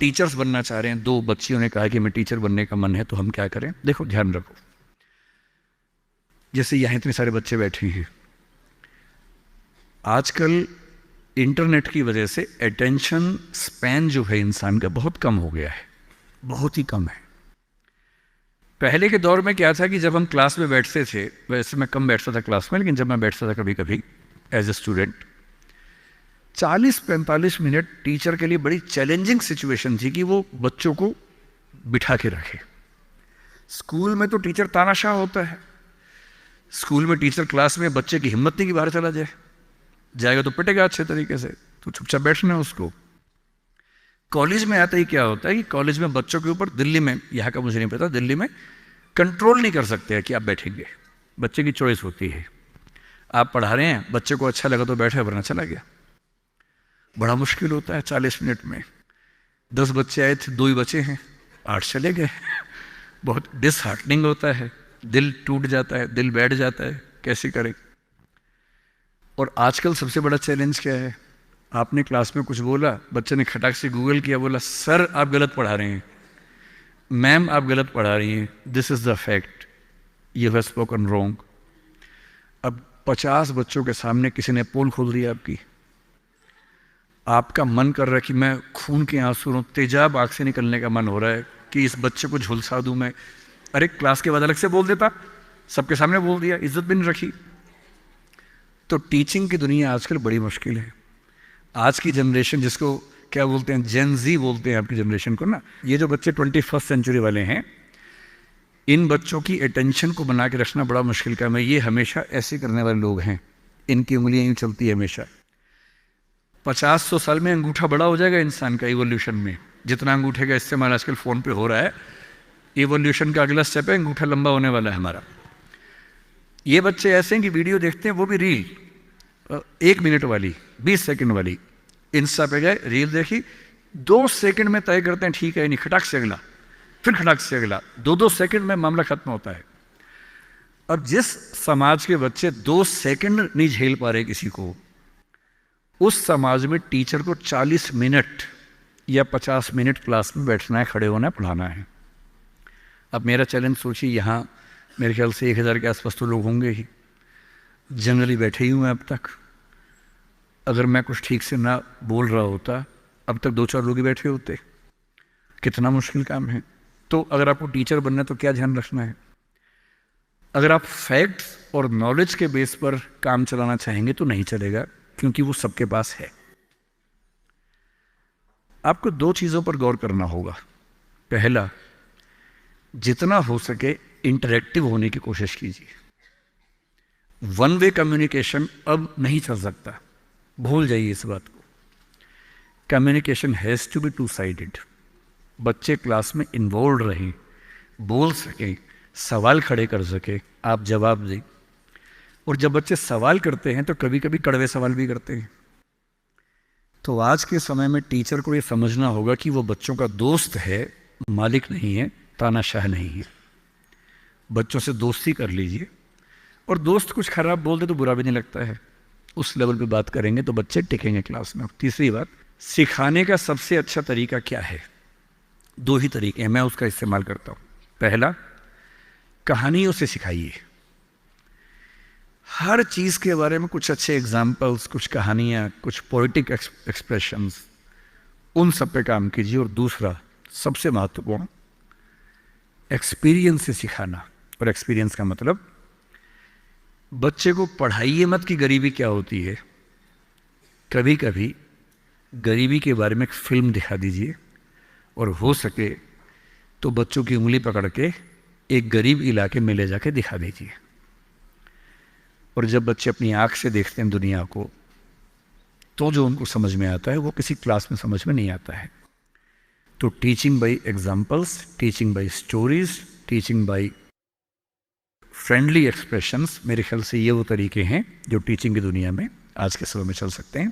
Teachers बनना चाह रहे हैं, 2 बच्चियों ने कहा कि मैं टीचर बनने का मन है, तो हम क्या करें? देखो ध्यान रखो, जैसे यहाँ इतने सारे बच्चे बैठे हैं, आजकल इंटरनेट की वजह से अटेंशन स्पैन जो है इंसान का बहुत कम हो गया है, बहुत ही कम है। पहले के दौर में क्या था कि जब हम क्लास में बैठते थे, वैसे मैं कम बैठता था क्लास में, लेकिन जब मैं बैठता था कभी कभी as a student, 40-45 minute teacher के लिए बड़ी चैलेंजिंग सिचुएशन थी कि वो बच्चों को बिठा के रखे। स्कूल में तो टीचर तानाशाह होता है, स्कूल में टीचर क्लास में बच्चे की हिम्मत नहीं कि बाहर चला जाए, जाएगा तो पिटेगा अच्छे तरीके से, तो चुपचाप बैठना है उसको। कॉलेज में आता ही क्या होता है कि कॉलेज में बच्चों के ऊपर, दिल्ली में, यहाँ का मुझे नहीं पता, दिल्ली में कंट्रोल नहीं कर सकते हैं कि आप बैठेंगे, बच्चे की चॉइस होती है। आप पढ़ा रहे हैं, बच्चे को अच्छा लगा तो बैठे, वरना चला गया। बड़ा मुश्किल होता है 40 मिनट में। 10 बच्चे आए थे, 2 ही बचे हैं, 8 चले गए। बहुत डिसहार्टनिंग होता है, दिल टूट जाता है, दिल बैठ जाता है, कैसे करें। और आजकल सबसे बड़ा चैलेंज क्या है? आपने क्लास में कुछ बोला, बच्चे ने खटाक से गूगल किया, बोला सर आप गलत पढ़ा रहे हैं, मैम आप गलत पढ़ा रही हैं, this is the fact, you have spoken wrong. अब 50 बच्चों के सामने किसी ने पोल खोल दिया आपकी, आपका मन कर रहा है कि मैं खून के आंसू रो, तेजाब आंख से निकलने का मन हो रहा है कि इस बच्चे को झुलसा दूं मैं। अरे क्लास के बाद अलग से बोल देता, सबके सामने बोल दिया, इज्जत भी नहीं रखी। तो टीचिंग की दुनिया आजकल बड़ी मुश्किल है। आज की जनरेशन, जिसको क्या बोलते हैं, जेन जी बोलते हैं आपकी जनरेशन को ना, ये जो बच्चे 21st सेंचुरी वाले हैं, इन बच्चों की अटेंशन को बना के रखना बड़ा मुश्किल काम है। ये हमेशा ऐसे करने वाले लोग हैं, इनकी उंगलियां यूँ चलती है हमेशा। 50-100 साल में अंगूठा बड़ा हो जाएगा इंसान का इवोल्यूशन में, जितना अंगूठे का इस्तेमाल आजकल फ़ोन पे हो रहा है, इवोल्यूशन का अगला स्टेप है, अंगूठा लंबा होने वाला है हमारा। ये बच्चे ऐसे हैं कि वीडियो देखते हैं, वो भी रील, 1 मिनट वाली, 20 सेकंड वाली, इंस्टा पे गए, रील देखी, 2 सेकंड में तय करते हैं ठीक है नहीं, खटाक से अगला, फिर खटाक से अगला, 2-2 सेकंड में मामला खत्म होता है। अब जिस समाज के बच्चे 2 सेकंड नहीं झेल पा रहे किसी को, उस समाज में टीचर को 40 मिनट या 50 मिनट क्लास में बैठना है, खड़े होना है, पढ़ाना है। अब मेरा चैलेंज सोचिए, यहाँ मेरे ख्याल से 1000 के आसपास तो लोग होंगे ही, जनरली बैठे ही हुए अब तक। अगर मैं कुछ ठीक से ना बोल रहा होता, अब तक 2-4 लोग ही बैठे होते। कितना मुश्किल काम है। तो अगर आपको टीचर बनना है तो क्या ध्यान रखना है? अगर आप फैक्ट्स और नॉलेज के बेस पर काम चलाना चाहेंगे तो नहीं चलेगा, क्योंकि वो सबके पास है। आपको 2 चीज़ों पर गौर करना होगा। पहला, जितना हो सके इंटरेक्टिव होने की कोशिश कीजिए। वन वे कम्युनिकेशन अब नहीं चल सकता, भूल जाइए इस बात को। Communication has to be 2 sided. बच्चे क्लास में इन्वॉल्व रहें, बोल सकें, सवाल खड़े कर सकें, आप जवाब दें। और जब बच्चे सवाल करते हैं तो कभी कभी कड़वे सवाल भी करते हैं। तो आज के समय में टीचर को ये समझना होगा कि वो बच्चों का दोस्त है, मालिक नहीं है, तानाशाह नहीं है। बच्चों से दोस्ती कर लीजिए, और दोस्त कुछ खराब बोल दे तो बुरा भी नहीं लगता है, उस लेवल पे बात करेंगे तो बच्चे टिकेंगे क्लास में। तीसरी बात, सिखाने का सबसे अच्छा तरीका क्या है? 2 ही तरीके हैं, मैं उसका इस्तेमाल करता हूँ। पहला, कहानियों से सिखाइए। हर चीज़ के बारे में कुछ अच्छे एग्जाम्पल्स, कुछ कहानियाँ, कुछ पोइटिक एक्सप्रेशंस, उन सब पे काम कीजिए। और दूसरा, सबसे महत्वपूर्ण, एक्सपीरियंस से सिखाना। और एक्सपीरियंस का मतलब, बच्चे को पढ़ाइए मत कि गरीबी क्या होती है। कभी कभी गरीबी के बारे में एक फिल्म दिखा दीजिए, और हो सके तो बच्चों की उंगली पकड़ के एक गरीब इलाके में ले जाके दिखा दीजिए। और जब बच्चे अपनी आँख से देखते हैं दुनिया को, तो जो उनको समझ में आता है वो किसी क्लास में समझ में नहीं आता है। तो teaching bye examples, teaching bye stories, teaching bye friendly expressions, मेरे ख्याल से ये वो तरीके हैं जो टीचिंग की दुनिया में आज के समय में चल सकते हैं।